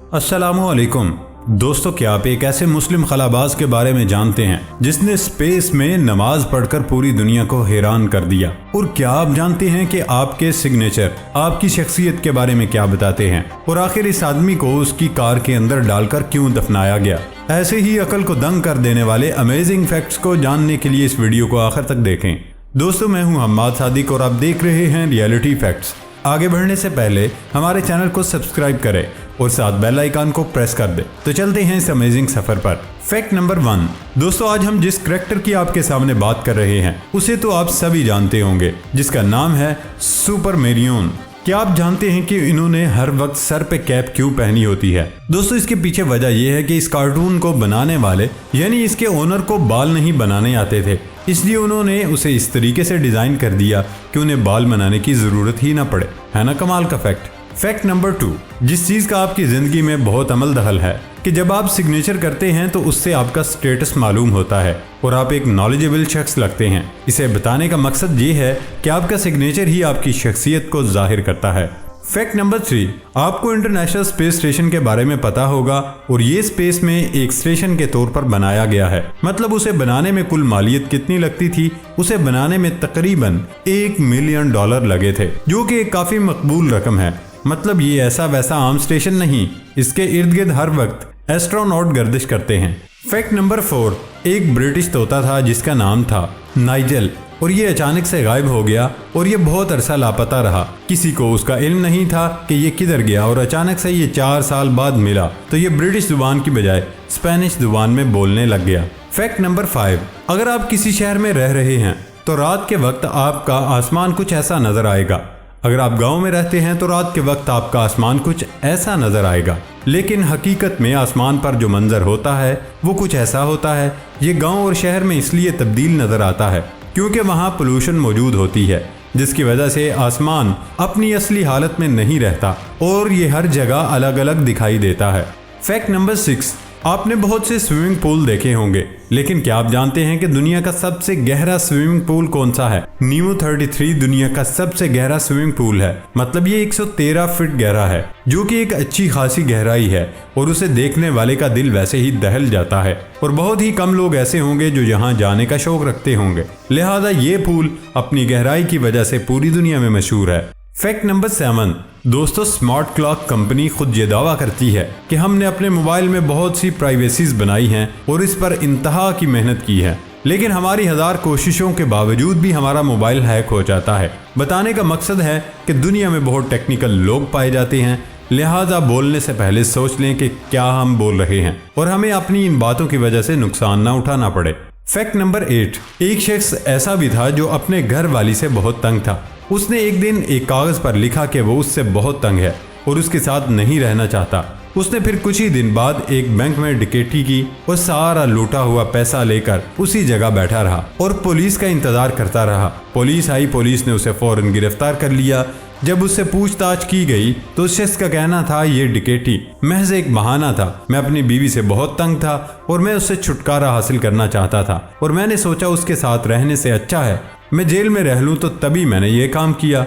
अस्सलामुअलैकुम दोस्तों, क्या आप एक ऐसे मुस्लिम खलाबाज के बारे में जानते हैं जिसने स्पेस में नमाज पढ़कर पूरी दुनिया को हैरान कर दिया? और क्या आप जानते हैं कि आपके सिग्नेचर आपकी शख्सियत के बारे में क्या बताते हैं? और आखिर इस आदमी को उसकी कार के अंदर डालकर क्यों दफनाया गया? ऐसे ही अकल को दंग कर देने वाले अमेजिंग फैक्ट्स को जानने के लिए इस वीडियो को आखिर तक देखें। दोस्तों, मैं हूं हम्माद सादिक और आप देख रहे हैं रियलिटी फैक्ट्स। आगे बढ़ने से पहले हमारे चैनल को सब्सक्राइब करें और साथ बेल आइकन को प्रेस कर दें। तो चलते हैं इस अमेजिंग सफर पर। Fact number 1। दोस्तों, आज हम जिस करैक्टर की आपके सामने बात कर रहे हैं उसे तो आप सभी जानते होंगे, जिसका नाम है सुपर मेरियन। क्या आप जानते हैं कि इन्होंने हर वक्त सर पे कैप क्यों पहनी होती है? दोस्तों, इसके पीछे वजह यह है कि इस कार्टून को बनाने वाले यानी इसके ओनर को बाल नहीं बनाने आते थे, इसलिए उन्होंने उसे इस तरीके से डिजाइन कर दिया कि उन्हें बाल बनाने की जरूरत ही ना पड़े। है ना कमाल का फैक्ट। Fact number 2। जिस चीज का आपकी जिंदगी में बहुत अमल दखल है कि जब आप सिग्नेचर करते हैं तो उससे आपका स्टेटस मालूम होता है और आप एक नॉलेजेबल शख्स लगते हैं। इसे बताने का मकसद ये है कि आपका सिग्नेचर ही आपकी शख्सियत को जाहिर करता है। Fact number 3। आपको इंटरनेशनल स्पेस स्टेशन के बारे में पता होगा और ये स्पेस में एक स्टेशन के तौर पर बनाया गया है। मतलब उसे बनाने में कुल मालियत कितनी लगती थी? उसे बनाने में तकरीबन $1 मिलियन लगे थे, जो कि एक काफी मकबूल रकम है। मतलब ये ऐसा वैसा आम स्टेशन नहीं, इसके इर्द गिर्द हर वक्त एस्ट्रोनॉट गर्दिश करते हैं। Fact number 4। एक ब्रिटिश तोता था जिसका नाम था नाइजल और ये अचानक से गायब हो गया और ये बहुत अरसा लापता रहा। किसी को उसका इल्म नहीं था कि ये किधर गया और अचानक से ये 4 साल बाद मिला तो ये ब्रिटिश जुबान की बजाय स्पेनिश जुबान में बोलने लग गया। Fact number 5। अगर आप किसी शहर में रह रहे हैं तो रात के वक्त आपका आसमान कुछ ऐसा नजर आएगा। अगर आप गांव में रहते हैं तो रात के वक्त आपका आसमान कुछ ऐसा नजर आएगा, लेकिन हकीकत में आसमान पर जो मंजर होता है वो कुछ ऐसा होता है। ये गांव और शहर में इसलिए तब्दील नजर आता है क्योंकि वहाँ पोल्यूशन मौजूद होती है, जिसकी वजह से आसमान अपनी असली हालत में नहीं रहता और ये हर जगह अलग अलग दिखाई देता है। Fact number 6। आपने बहुत से स्विमिंग पूल देखे होंगे, लेकिन क्या आप जानते हैं कि दुनिया का सबसे गहरा स्विमिंग पूल कौन सा है? नीमो 33 दुनिया का सबसे गहरा स्विमिंग पूल है। मतलब ये 113 फीट गहरा है, जो कि एक अच्छी खासी गहराई है और उसे देखने वाले का दिल वैसे ही दहल जाता है। और बहुत ही कम लोग ऐसे होंगे जो यहाँ जाने का शौक रखते होंगे, लिहाजा ये पूल अपनी गहराई की वजह से पूरी दुनिया में मशहूर है। Fact number 7। दोस्तों, स्मार्ट क्लॉक कंपनी खुद ये दावा करती है कि हमने अपने मोबाइल में बहुत सी प्राइवेसीज बनाई हैं और इस पर इंतहा की मेहनत की है, लेकिन हमारी 1000 कोशिशों के बावजूद भी हमारा मोबाइल हैक हो जाता है। बताने का मकसद है कि दुनिया में बहुत टेक्निकल लोग पाए जाते हैं, लिहाजा बोलने से पहले सोच लें कि क्या हम बोल रहे हैं और हमें अपनी इन बातों की वजह से नुकसान ना उठाना पड़े। Fact number 8। एक शख्स ऐसा भी था जो अपने घर वाली से बहुत तंग था। उसने एक दिन एक कागज पर लिखा कि वो उससे बहुत तंग है और उसके साथ नहीं रहना चाहता। उसने फिर कुछ ही दिन बाद एक बैंक में डकैती की और सारा लूटा हुआ पैसा लेकर उसी जगह बैठा रहा और पुलिस का इंतजार करता रहा। पुलिस आई, पुलिस ने उसे फौरन गिरफ्तार कर लिया। जब उससे पूछताछ की गई तो उस शख्स का कहना था ये डकैती महज एक बहाना था। मैं अपनी बीवी से बहुत तंग था और मैं उससे छुटकारा हासिल करना चाहता था और मैंने सोचा उसके साथ रहने से अच्छा है मैं जेल में रह लूं, तो तभी मैंने ये काम किया।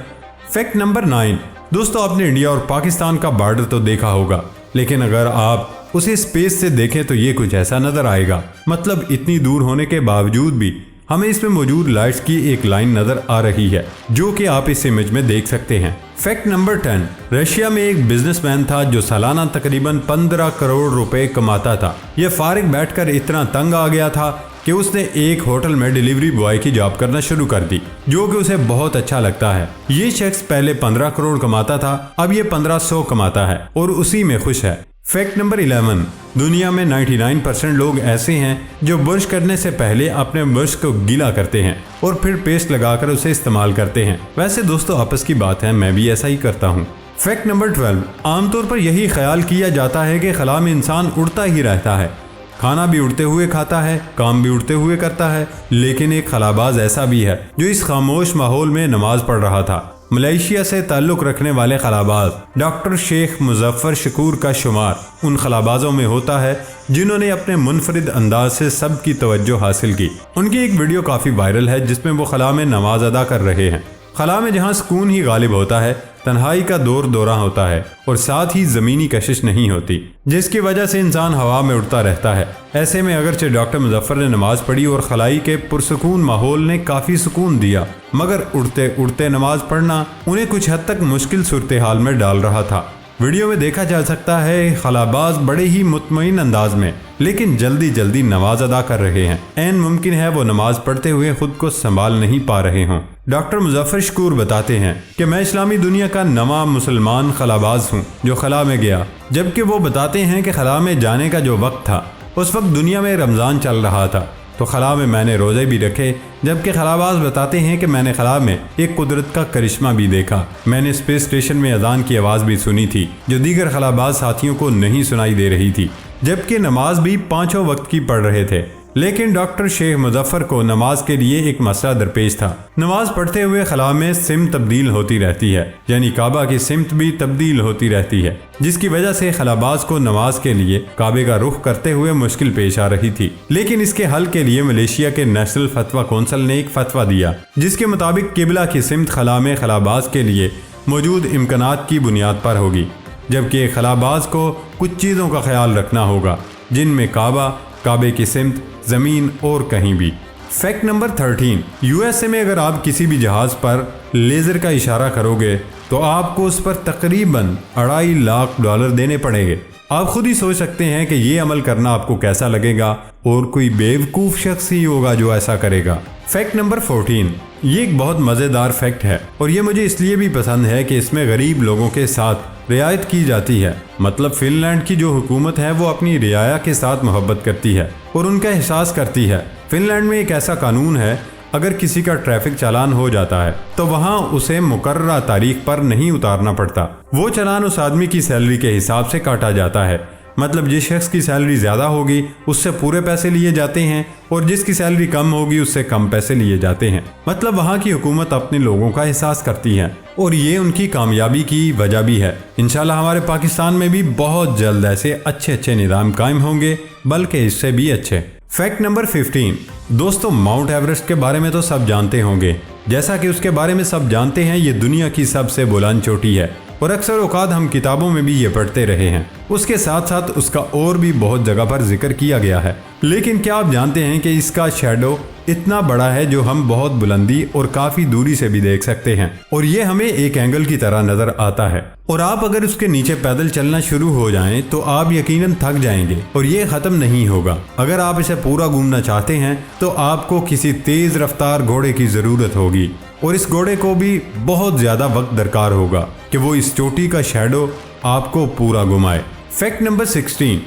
Fact number 9। दोस्तों, आपने इंडिया और पाकिस्तान का बॉर्डर तो देखा होगा, लेकिन अगर आप उसे स्पेस से देखें तो ये कुछ ऐसा नजर आएगा। मतलब इतनी दूर होने के बावजूद भी हमें इसमें मौजूद लाइट्स की एक लाइन नजर आ रही है, जो कि आप इस इमेज में देख सकते हैं। Fact number 10। रशिया में एक बिजनेसमैन था जो सालाना तकरीबन 15 करोड़ रुपए कमाता था। यह फारिग बैठकर इतना तंग आ गया था कि उसने एक होटल में डिलीवरी बॉय की जॉब करना शुरू कर दी, जो कि उसे बहुत अच्छा लगता है। ये शख्स पहले 15 करोड़ कमाता था, अब ये 1500 कमाता है और उसी में खुश है। Fact number 11। दुनिया में 99% लोग ऐसे हैं जो ब्रश करने से पहले अपने ब्रश को गीला करते हैं और फिर पेस्ट लगाकर उसे इस्तेमाल करते हैं। वैसे दोस्तों, आपस की बात है, मैं भी ऐसा ही करता हूँ। Fact number 12। आमतौर पर यही ख्याल किया जाता है कि खला में इंसान उड़ता ही रहता है, खाना भी उड़ते हुए खाता है, काम भी उड़ते हुए करता है। लेकिन एक खलाबाज ऐसा भी है जो इस खामोश माहौल में नमाज पढ़ रहा था। मलेशिया से ताल्लुक़ रखने वाले खलाबाज डॉक्टर शेख मुजफ्फर शकूर का शुमार उन खलाबाजों में होता है जिन्होंने अपने मुनफरिद अंदाज से सबकी तवज्जो हासिल की। उनकी एक वीडियो काफ़ी वायरल है जिसमें वो खला में नमाज अदा कर रहे हैं। खला में जहाँ सुकून ही गालिब होता है تنہائی کا دور دورہ ہوتا ہے اور ساتھ ہی زمینی کشش نہیں ہوتی، جس کی وجہ سے انسان ہوا میں اڑتا رہتا ہے۔ ایسے میں اگرچہ ڈاکٹر مظفر نے نماز پڑھی اور خلائی کے پرسکون ماحول نے کافی سکون دیا، مگر اڑتے اڑتے نماز پڑھنا انہیں کچھ حد تک مشکل صورتحال میں ڈال رہا تھا۔ ویڈیو میں دیکھا جا سکتا ہے خلاباز بڑے ہی مطمئن انداز میں لیکن جلدی جلدی نماز ادا کر رہے ہیں۔ عین ممکن ہے وہ نماز پڑھتے ہوئے خود کو سنبھال نہیں پا رہے ہوں۔ ڈاکٹر مظفر شکور بتاتے ہیں کہ میں اسلامی دنیا کا نواں مسلمان خلاباز ہوں جو خلا میں گیا، جبکہ وہ بتاتے ہیں کہ خلا میں جانے کا جو وقت تھا اس وقت دنیا میں رمضان چل رہا تھا، تو خلا میں نے روزے بھی رکھے، جبکہ خلاباز بتاتے ہیں کہ میں نے خلا میں ایک قدرت کا کرشمہ بھی دیکھا۔ میں نے اسپیس اسٹیشن میں اذان کی آواز بھی سنی تھی جو دیگر خلاباز ساتھیوں کو نہیں سنائی دے رہی تھی، جبکہ نماز بھی 5 وقت کی پڑھ رہے تھے۔ لیکن ڈاکٹر شیخ مظفر کو نماز کے لیے ایک مسئلہ درپیش تھا۔ نماز پڑھتے ہوئے خلا میں سمت تبدیل ہوتی رہتی ہے، یعنی کعبہ کی سمت بھی تبدیل ہوتی رہتی ہے، جس کی وجہ سے خلاباز کو نماز کے لیے کعبے کا رخ کرتے ہوئے مشکل پیش آ رہی تھی۔ لیکن اس کے حل کے لیے ملیشیا کے نیشنل فتویٰ کونسل نے ایک فتویٰ دیا جس کے مطابق قبلہ کی سمت خلا میں خلاباز کے لیے موجود امکانات کی بنیاد پر ہوگی، جبکہ خلاباز کو کچھ چیزوں کا خیال رکھنا ہوگا جن میں کعبہ، کعبے کی سمت، زمین اور کہیں بھی۔ Fact number 13، U S A میں اگر آپ کسی بھی جہاز پر لیزر کا اشارہ کرو گے تو آپ کو اس پر تقریباً $2.5 لاکھ دینے پڑیں گے۔ آپ خود ہی سوچ سکتے ہیں کہ یہ عمل کرنا آپ کو کیسا لگے گا، اور کوئی بیوقوف شخص ہی ہوگا جو ایسا کرے گا۔ فیکٹ نمبر 14، یہ ایک بہت مزیدار فیکٹ ہے اور یہ مجھے اس لیے بھی پسند ہے کہ اس میں غریب لوگوں کے ساتھ رعایت کی جاتی ہے۔ مطلب فن لینڈ کی جو حکومت ہے وہ اپنی رعایا کے ساتھ محبت کرتی ہے اور ان کا احساس کرتی ہے۔ فن لینڈ میں ایک ایسا قانون ہے، اگر کسی کا ٹریفک چالان ہو جاتا ہے تو وہاں اسے مقررہ تاریخ پر نہیں اتارنا پڑتا، وہ چالان اس آدمی کی سیلری کے حساب سے کاٹا جاتا ہے۔ مطلب جس شخص کی سیلری زیادہ ہوگی اس سے پورے پیسے لیے جاتے ہیں اور جس کی سیلری کم ہوگی اس سے کم پیسے لیے جاتے ہیں۔ مطلب وہاں کی حکومت اپنے لوگوں کا احساس کرتی ہے اور یہ ان کی کامیابی کی وجہ بھی ہے۔ انشاءاللہ ہمارے پاکستان میں بھی بہت جلد ایسے اچھے نظام قائم ہوں گے، بلکہ اس سے بھی اچھے۔ فیکٹ نمبر 15، دوستو ماؤنٹ ایورسٹ کے بارے میں تو سب جانتے ہوں گے۔ جیسا کہ اس کے بارے میں سب جانتے ہیں یہ دنیا کی سب سے بلند چوٹی ہے اور اکثر اوقات ہم کتابوں میں بھی یہ پڑھتے رہے ہیں۔ اس کے ساتھ ساتھ اس کا اور بھی بہت جگہ پر ذکر کیا گیا ہے، لیکن کیا آپ جانتے ہیں کہ اس کا شیڈو اتنا بڑا ہے جو ہم بہت بلندی اور کافی دوری سے بھی دیکھ سکتے ہیں، اور یہ ہمیں ایک اینگل کی طرح نظر آتا ہے، اور آپ اگر اس کے نیچے پیدل چلنا شروع ہو جائیں تو آپ یقیناً تھک جائیں گے اور یہ ختم نہیں ہوگا۔ اگر آپ اسے پورا گھومنا چاہتے ہیں تو آپ کو کسی تیز رفتار گھوڑے کی ضرورت ہوگی، اور اس گھوڑے کو بھی بہت زیادہ وقت درکار ہوگا کہ وہ اس چوٹی کا شیڈو آپ کو پورا گھمائے۔ فیکٹ نمبر 16،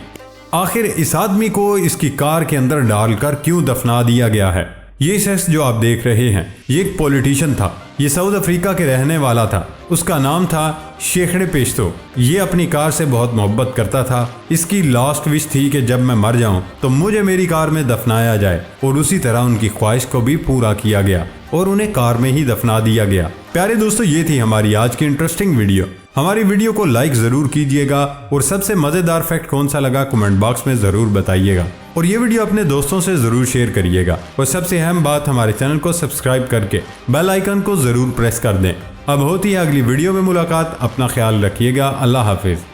آخر اس آدمی کو اس کی کار کے اندر ڈال کر کیوں دفنا دیا گیا ہے؟ یہ شخص جو آپ دیکھ رہے ہیں یہ ایک پولیٹیشین تھا، یہ ساؤتھ افریقہ کے رہنے والا تھا، اس کا نام تھا شیخڑے پیشتو۔ یہ اپنی کار سے بہت محبت کرتا تھا، اس کی لاسٹ وش تھی کہ جب میں مر جاؤں تو مجھے میری کار میں دفنایا جائے، اور اسی طرح ان کی خواہش کو بھی پورا کیا گیا اور انہیں کار میں ہی دفنا دیا گیا۔ پیارے دوستو، یہ تھی ہماری آج کی انٹرسٹنگ ویڈیو۔ ہماری ویڈیو کو لائک ضرور کیجئے گا اور سب سے مزیدار فیکٹ کون سا لگا کمنٹ باکس میں ضرور بتائیے گا، اور یہ ویڈیو اپنے دوستوں سے ضرور شیئر کریے گا، اور سب سے اہم بات ہمارے چینل کو سبسکرائب کر کے بیل آئیکن کو ضرور پریس کر دیں۔ اب ہوتی ہے اگلی ویڈیو میں ملاقات، اپنا خیال رکھیے گا، اللہ حافظ۔